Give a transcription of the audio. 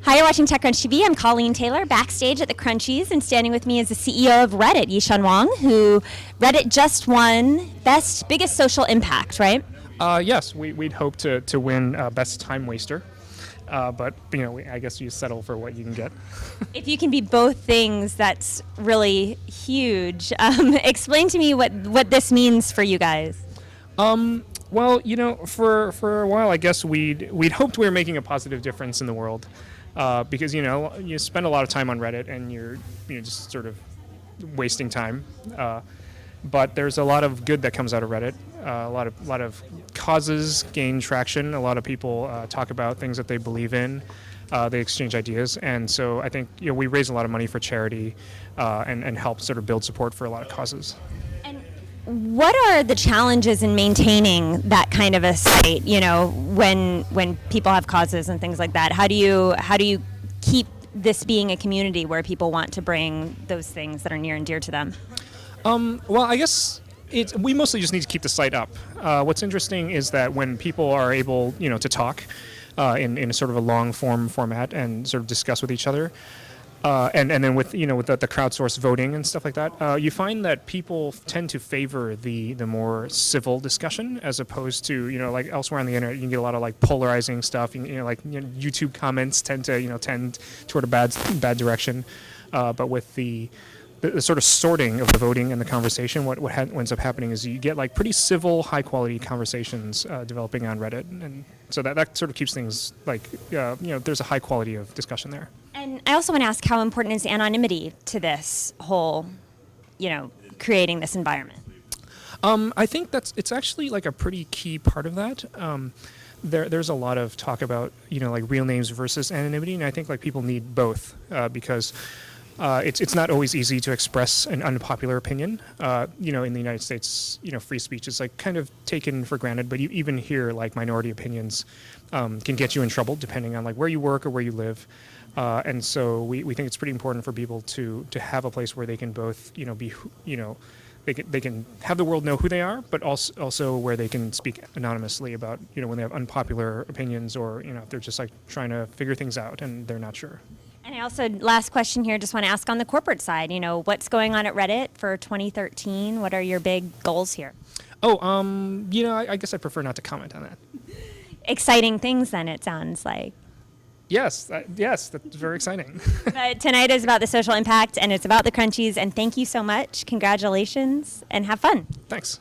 Hi, you're watching TechCrunch TV. I'm Colleen Taylor, backstage at the Crunchies, and standing with me is the CEO of Reddit, Yishan Wang, who Reddit just won Best Biggest Social Impact, right? Yes, we'd hope to win Best Time Waster, but I guess you settle for what you can get. If you can be both things, that's really huge. Explain to me what this means for you guys. Well, for a while, I guess we'd hoped we were making a positive difference in the world, because you spend a lot of time on Reddit and you're just sort of wasting time. But there's a lot of good that comes out of Reddit. A lot of causes gain traction. A lot of people talk about things that they believe in. They exchange ideas, and so I think we raise a lot of money for charity and help sort of build support for a lot of causes. What are the challenges in maintaining that kind of a site? When people have causes and things like that, how do you keep this being a community where people want to bring those things that are near and dear to them? Well, I guess we mostly just need to keep the site up. What's interesting is that when people are able, to talk in a sort of a long form format and sort of discuss with each other, and then with the crowdsourced voting and stuff like that, you find that people tend to favor the more civil discussion as opposed to like elsewhere on the internet you can get a lot of like polarizing stuff. YouTube comments tend to tend toward a bad direction, but with the sort of sorting of the voting and the conversation, what ends up happening is you get like pretty civil, high quality conversations developing on Reddit, and so that sort of keeps things like there's a high quality of discussion there. And I also want to ask, how important is anonymity to this whole, creating this environment? I think it's actually like a pretty key part of that. There's a lot of talk about like real names versus anonymity, and I think like people need both because it's not always easy to express an unpopular opinion. In the United States, free speech is like kind of taken for granted, but even here, like minority opinions can get you in trouble depending on like where you work or where you live. And so we think it's pretty important for people to have a place where they can both, they can have the world know who they are, but also where they can speak anonymously about, when they have unpopular opinions or, if they're just like trying to figure things out and they're not sure. And I also, last question here, just want to ask on the corporate side, what's going on at Reddit for 2013? What are your big goals here? I guess I prefer not to comment on that. Exciting things then, it sounds like. Yes, that's very exciting. But tonight is about the social impact, and it's about the Crunchies, and thank you so much. Congratulations, and have fun. Thanks.